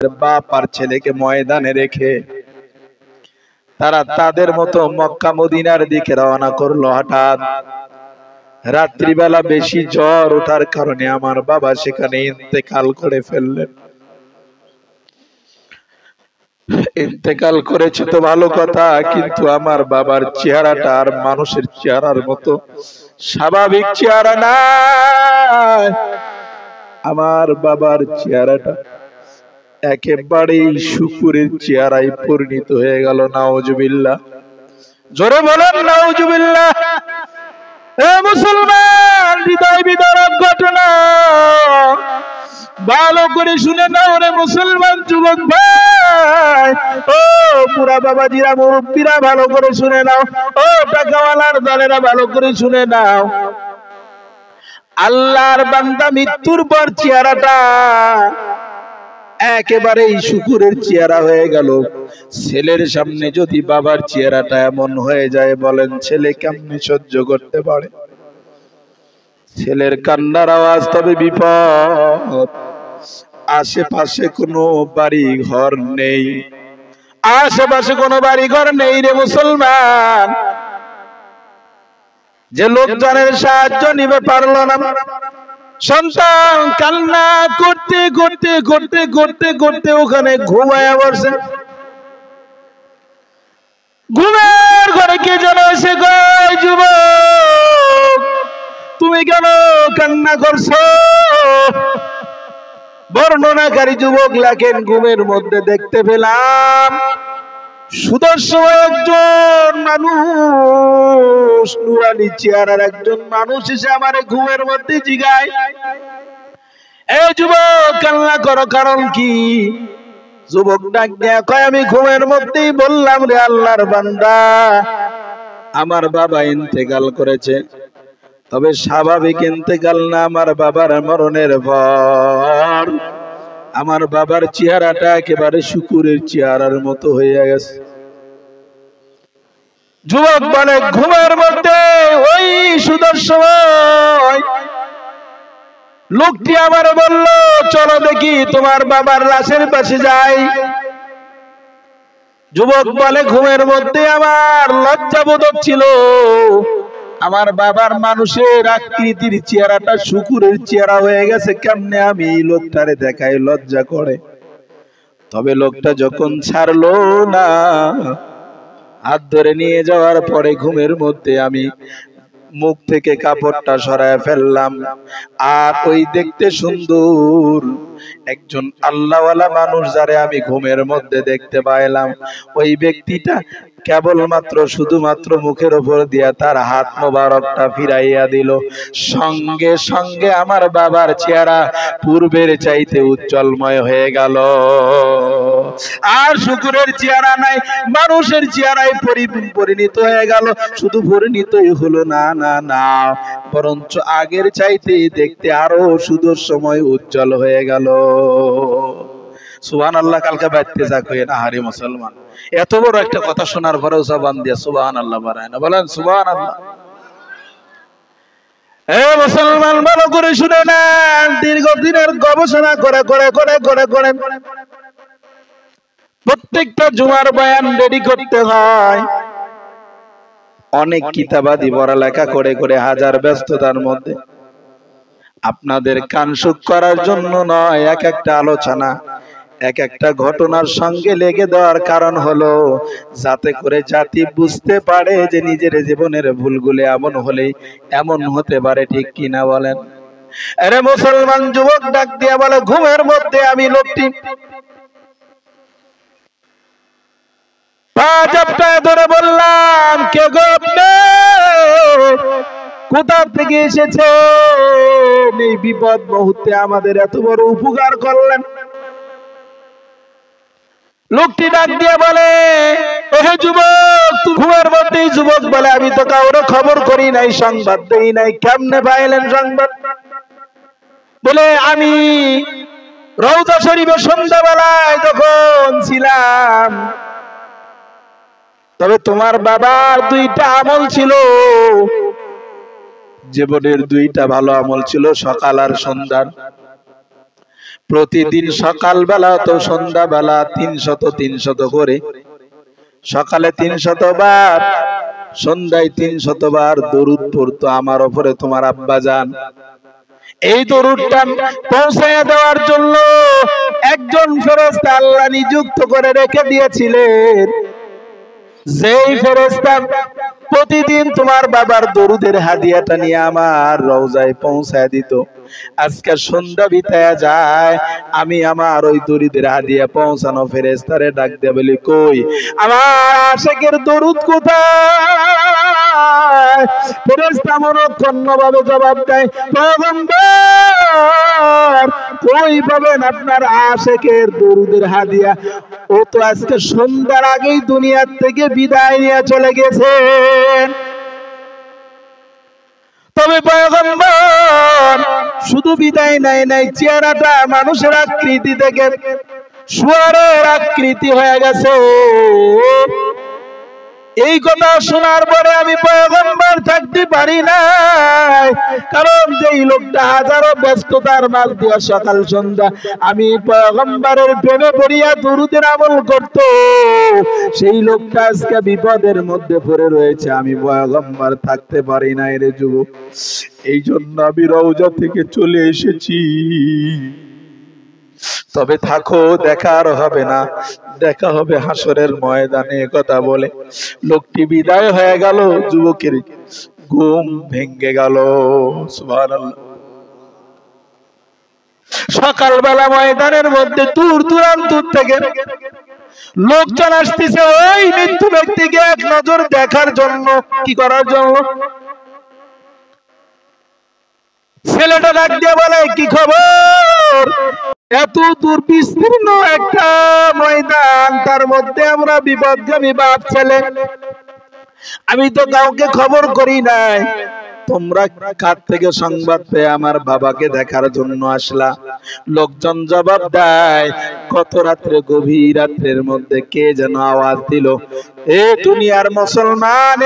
বাপ আর ছেলেকে ময়দানে রেখে তারা তাদের মতো মক্কা মদিনার দিকে রওনা করলো। হঠাৎ রাত্রিবেলা বেশি জ্বর ওঠার কারণে আমার বাবা সেখানে ইন্তেকাল করে ফেললেন। ইন্তেকাল করেছে তো ভালো কথা, কিন্তু আমার বাবার চেহারাটা আর মানুষের চেহারার মতো স্বাভাবিক চেহারা না। আমার বাবার চেহারাটা একেবারেই শুকুরের চেহারায় পরিণত হয়ে গেল। নাউজুবিল্লাহ, জোরে বলেন নাউজুবিল্লাহ। এ মুসলমান, হৃদয় বিদারক ঘটনা, ভালো করে শুনে নাও রে মুসলমান যুবক ভাই, ও বুড়া বাবাজিরা, মুরব্বীরা ভালো করে শুনে নাও, ও টাকাওয়ালার দলেরা ভালো করে শুনে নাও। আল্লাহর বান্দা মৃত্যুর পর চেহারাটা একেবারেই শুকুরের চেহারা হয়ে গেল। ছেলের সামনে যদি বাবার চেহারাটা এমন হয়ে যায়, বলেন ছেলে কেমনে সহ্য করতে পারে? ছেলের কান্নার আওয়াজ, তবে বিপদ। আশেপাশে কোনো বাড়ি ঘর নেই, আশেপাশে কোনো বাড়ি ঘর নেই রে মুসলমান, যে লোকজনের সাহায্য নিবে পারলো না। সন্তান কান্না করতে করতে করতে করতে করতে ওখানে ঘুমায়া বসে। ঘুমের ঘরে কে যেন এসে কয়, যুবক তুমি কেন কান্না করছো? বর্ণনাকারী যুবক লেখেন, ঘুমের মধ্যে দেখতে পেলাম সুদর্শন একজন মানুষ, নুরানি চেহারার একজন মানুষ এসে আমার ঘুমের মধ্যে জিগায়, এই যুবক কান্না করো কারণ কি? যুবক ডাক দেয়া কয়, আমি ঘুমের মধ্যেই বললাম রে আল্লাহর বান্দা, আমার বাবা ইন্তেকাল করেছে, তবে স্বাভাবিক ইন্তেকাল না, আমার বাবার মরণের পর আমার বাবার চেহারাটা একেবারে শুকুরের চেহারার মতো হয়ে গেছে। যুবক বলে, ঘুমের মধ্যে ওই সুদর্শন লোকটি আমার বলল, চলো দেখি তোমার বাবার লাশের পাশে যাই। যুবক বলে, ঘুমের মধ্যে আমার লজ্জাবোধ ছিল, আমার বাবার মানুষের আকৃতির চেহারাটা শুকুরের চেহারা হয়ে গেছে, কেমনে আমি লোকটারে দেখাই, লজ্জা করে। তবে লোকটা যখন ছাড়লো না, হাত ধরে নিয়ে যাওয়ার পরে ঘুমের মধ্যে আমি মুখ থেকে কাপড়টা সরায় ফেললাম, আর ওই দেখতে সুন্দর একজন আল্লাহওয়ালা মানুষ যারে আমি ঘুমের মধ্যে দেখতে পাইলাম, ওই ব্যক্তিটা কেবলমাত্র শুধুমাত্র মুখের উপর দিয়া তার হাত মোবারকটা ফিরাইয়া দিল। সঙ্গে সঙ্গে আমার বাবার চেহারা পূর্বের চাইতে উজ্জ্বলময় হয়ে গেল। আর শুকুরের চেহারা নাই, মানুষের চেহারায় পরিণত হয়ে গেল। শুধু পরিণতই হলো না, না না, বরঞ্চ আগের চাইতে দেখতে আরো সুদর্শময় উজ্জ্বল হয়ে গেল। সুবহানাল্লাহ। কালকে বাইতে যা কই না, হারি মুসলমান, এত বড় একটা কথা শোনার পরেও জবান দিয়ে সুবহানাল্লাহ বাড়ায় না, বলেন সুবহানাল্লাহ। এ মুসলমান, ভালো করে শুনে নেন, দীর্ঘদিনের গবেষণা করে করে করে করে করে প্রত্যেকটা জুমার বয়ান রেডি করতে হয়। অনেক কিতাবাদি পড়ালেখা করে করে হাজার ব্যস্ততার মধ্যে আপনাদের কান সুখ করার জন্য নয়, এক একটা আলোচনা এক একটা ঘটনার সঙ্গে লেগে দেওয়ার কারণ হলো যাতে করে জাতি বুঝতে পারে যে নিজের জীবনের ভুলগুলো এমন হলেই এমন হতে পারে, ঠিক কিনা বলেন? আরে মুসলমান যুবক ডাক দিয়া বলে, ঘুমের মধ্যে আমি লোকটি পা চাপটায় ধরে বললাম, কে গো আপনি? কোথা থেকে এসেছে? এই বিপদ মুহূর্তে আমাদের এত বড় উপকার করলেন। লোকটি ডাক দিয়ে বলে, ওহে যুবক, তুই ঘুমের মধ্যেই? যুবক বলে, আমি তো কাউরে খবর করি নাই, সংবাদ দেই নাই। কেমনে পাইলেন সংবাদ? বলে, আমি রওজা শরীফে সন্ধ্যাবেলায় যখন ছিলাম, তবে তোমার বাবার দুইটা আমল ছিল, জীবনের দুইটা ভালো আমল ছিল, সকাল আর সন্ধ্যার। প্রতিদিন সকালবেলা তো সন্ধ্যাবেলা 300 করে, সকালে 300 বার, সন্ধ্যায় 300 বার দরুদ পড়তো আমার উপরে তোমার আব্বাজান। এই দরুদটা পৌঁছায়া দেওয়ার জন্য একজন ফেরেশতা আল্লাহ নিযুক্ত করে রেখে দিয়েছিলেন, যেই ফেরেশতা প্রতিদিন তোমার বাবার দরুদের হাদিয়াটা নিয়ে আমার রওজায় পৌঁছায় দিত। আজকে সন্ধ্যা বিতায়া যায়, আমি আমার ওই দরুদের হাদিয়া পৌঁছানো ফেরেশতারে ডাক দিয়ে বলি, কই আমার আশিকের দরুদ কোথায়? ফেরেশতা মনক্ষুণ্ণভাবে জবাব দেয়, পয়গম্বর কই পাবেন আপনার আশিকের দরুদের হাদিয়া? ও তো আজকে সন্ধ্যার আগেই দুনিয়ার থেকে বিদায় নিয়ে চলে গেছেন। তবে পয়গম্বর শুধু বিদায় নাই, চেহারাটা মানুষের আকৃতি থেকে শুয়ারের আকৃতি হয়ে গেছে। এই কথা শোনার পরে আমি পয়গম্বর থাকতে পারি না, কারণ যেই লোকটা হাজারো ব্যস্ততার মাঝ দিয়া সকাল সন্ধ্যা আমি পয়গম্বরের প্রেমে পড়িয়া দরুদের আমল করত, সেই লোকটা আজকে বিপদের মধ্যে পড়ে রয়েছে। আমি পয়গম্বর থাকতে পারি না রে যুবক, এই জন্য আমি রওজা থেকে চলে এসেছি। তবে থাকো, দেখা আর হবে না, দেখা হবে হাসরের ময়দানে। কথা বলে লোকটি বিদায় হয়ে গেল, যুবকের ঘুম ভেঙে গেল। সুবহানাল্লাহ। সকালবেলা ময়দানের মধ্যে দূর দূরান্ত থেকে লোকজন আসতেছে ওই মৃত্যু ব্যক্তিকে এক নজর দেখার জন্য। কি করার জন্য? ছেলেটা ডাক দিয়ে বলে, কি খবর? এত দূর বিস্তীর্ণ একটা ময়দান, তার মধ্যে আমরা বিপদগামী বাপ ছেলে, আমি তো কাউকে খবর করি নাই, তোমরা কার থেকে সংবাদ পেয়ে আমার বাবাকে দেখার জন্য আসলা? লোকজন জবাব দেয়, কত রাত্রে, গভীর রাত্রের মধ্যে কে যেন আওয়াজ দিল, এ দুনিয়ার মুসলমান।